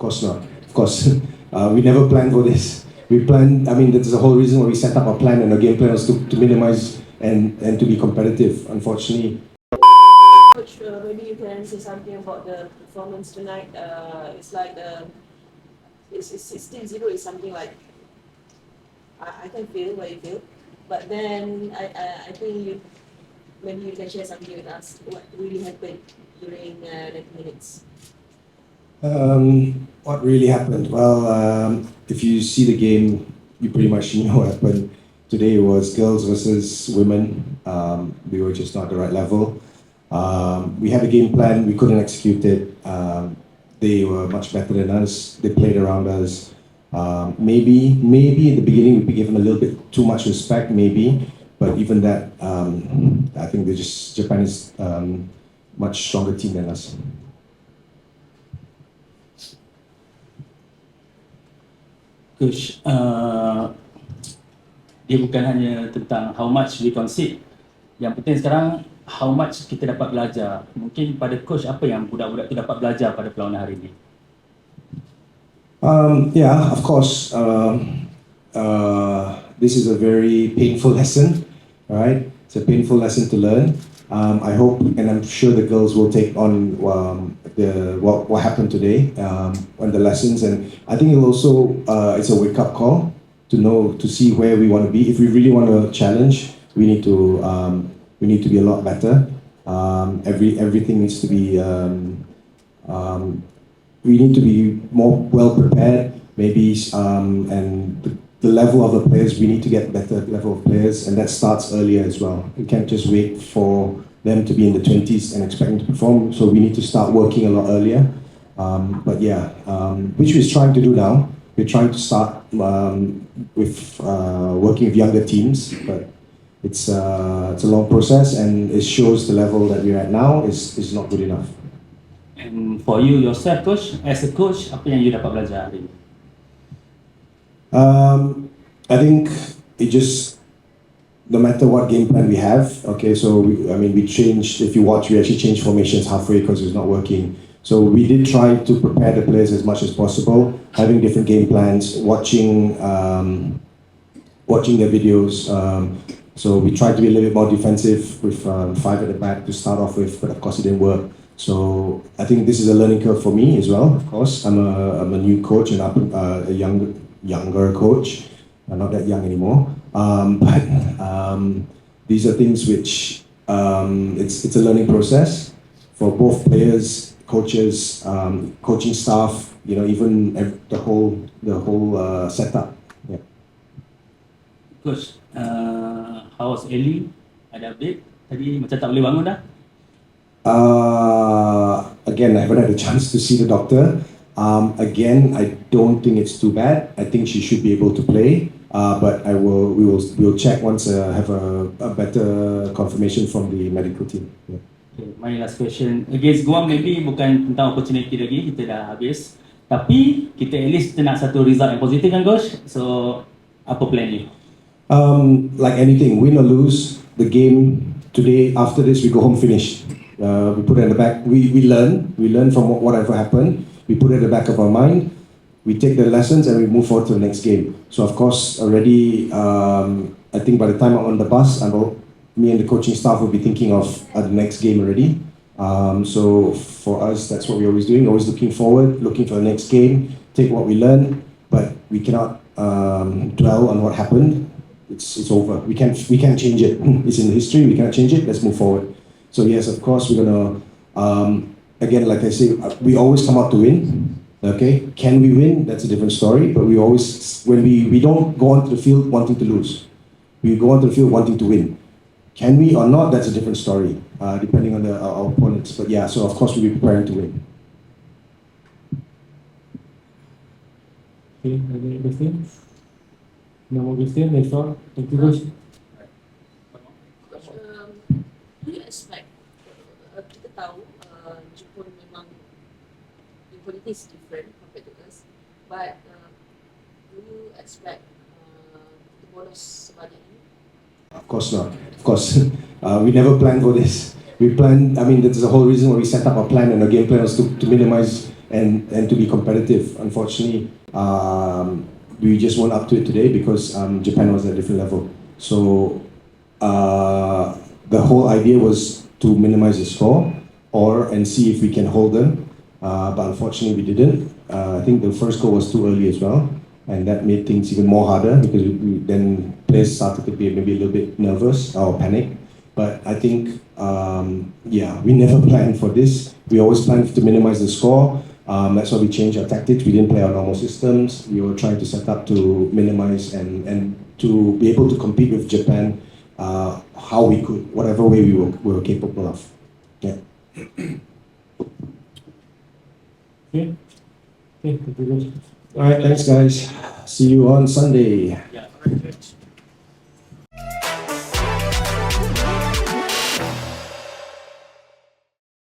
course not. Of course, we never planned for this. We planned, I mean, that's the whole reason why we set up our plan, and our game plan was to minimize and to be competitive. Unfortunately. Coach, maybe you can say something about the performance tonight. It's like it's 16-0 is something like I can feel what you feel, but then I think maybe you can share something with us what really happened during 90 minutes. What really happened? Well, if you see the game, you pretty much know what happened. Today it was girls versus women. We were just not at the right level. We had a game plan, we couldn't execute it. They were much better than us. They played around us. Maybe in the beginning we gave them a little bit too much respect, maybe. But even that, I think Japan is much stronger team than us. Coach, dia bukan hanya tentang how much we concede. Yang penting sekarang how much kita dapat belajar. Mungkin pada coach apa yang budak-budak tu dapat belajar pada perlawanan hari ini? Yeah, of course. This is a very painful lesson, right? It's a painful lesson to learn. I hope, and I'm sure the girls will take on what happened today and the lessons. And I think it'll also it's a wake-up call to see where we want to be. If we really want to challenge, we need to be a lot better. Everything needs to be. We need to be more well prepared, maybe, and the level of the players. We need to get better level of players, and that starts earlier as well. We can't just wait for them to be in the 20s and expect them to perform. So we need to start working a lot earlier. But yeah, which we're trying to do now. We're trying to start with working with younger teams, but it's a long process, and it shows the level that we're at now is not good enough. And for you yourself, coach, as a coach, apa yang you dapat belajar hari ini? I think it just, no matter what game plan we have, okay, so we changed, if you watch, we actually changed formations halfway because it's not working. So we did try to prepare the players as much as possible, having different game plans, watching their videos. So we tried to be a little bit more defensive with 5 at the back to start off with, but of course it didn't work. So I think this is a learning curve for me as well. Of course, I'm a new coach and a younger coach. I'm not that young anymore. But these are things which it's a learning process for both players, coaches, coaching staff. Even the whole setup. Yeah. Coach, how's Ellie? Ada update? Tadi macam tak boleh bangun dah? Again, I haven't had a chance to see the doctor. Again, I don't think it's too bad. I think she should be able to play. But we'll check once I have a better confirmation from the medical team. Yeah. Okay, my last question. Against Guam, maybe bukan tentang opportunity lagi, kita dah habis. Tapi kita at least nak satu result yang positif kan, coach? So, apa plan ni? Like anything, win or lose, the game today, after this, we go home finished. We put it in the back. We learn from whatever happened. We put it in the back of our mind. We take the lessons and we move forward to the next game. So of course, already, I think by the time I'm on the bus, me and the coaching staff will be thinking of the next game already. So for us, that's what we're always doing. Always looking forward, looking for the next game. Take what we learn, but we cannot dwell on what happened. It's over. We can't change it. It's in the history. We cannot change it. Let's move forward. So yes, of course, we're gonna, again, like I say, we always come out to win, okay? Can we win? That's a different story, but we always, when we don't go onto the field wanting to lose. We go onto the field wanting to win. Can we or not? That's a different story, depending on our opponents. But yeah, so of course we'll be preparing to win. Okay, any questions? No more questions, that's all. Thank you, coach. Do you expect, kita tahu Jepun memang equality is different compared to us, but do you expect to bonus sebalik ini? Of course not. Of course, we never planned for this. We planned. I mean, that's the whole reason why we set up our plan, and our game plan was to minimize and to be competitive. Unfortunately, we just weren't up to it today because Japan was at a different level. So the whole idea was to minimize the score and see if we can hold them. But unfortunately, we didn't. I think the first goal was too early as well, and that made things even more harder because then players started to be maybe a little bit nervous or panic. But I think, we never planned for this. We always planned to minimize the score. That's why we changed our tactics. We didn't play our normal systems. We were trying to set up to minimize and to be able to compete with Japan how we could, whatever way we were capable of. Yeah. Okay. Okay, thank you, coach. All right, thanks guys. See you on Sunday. Yeah.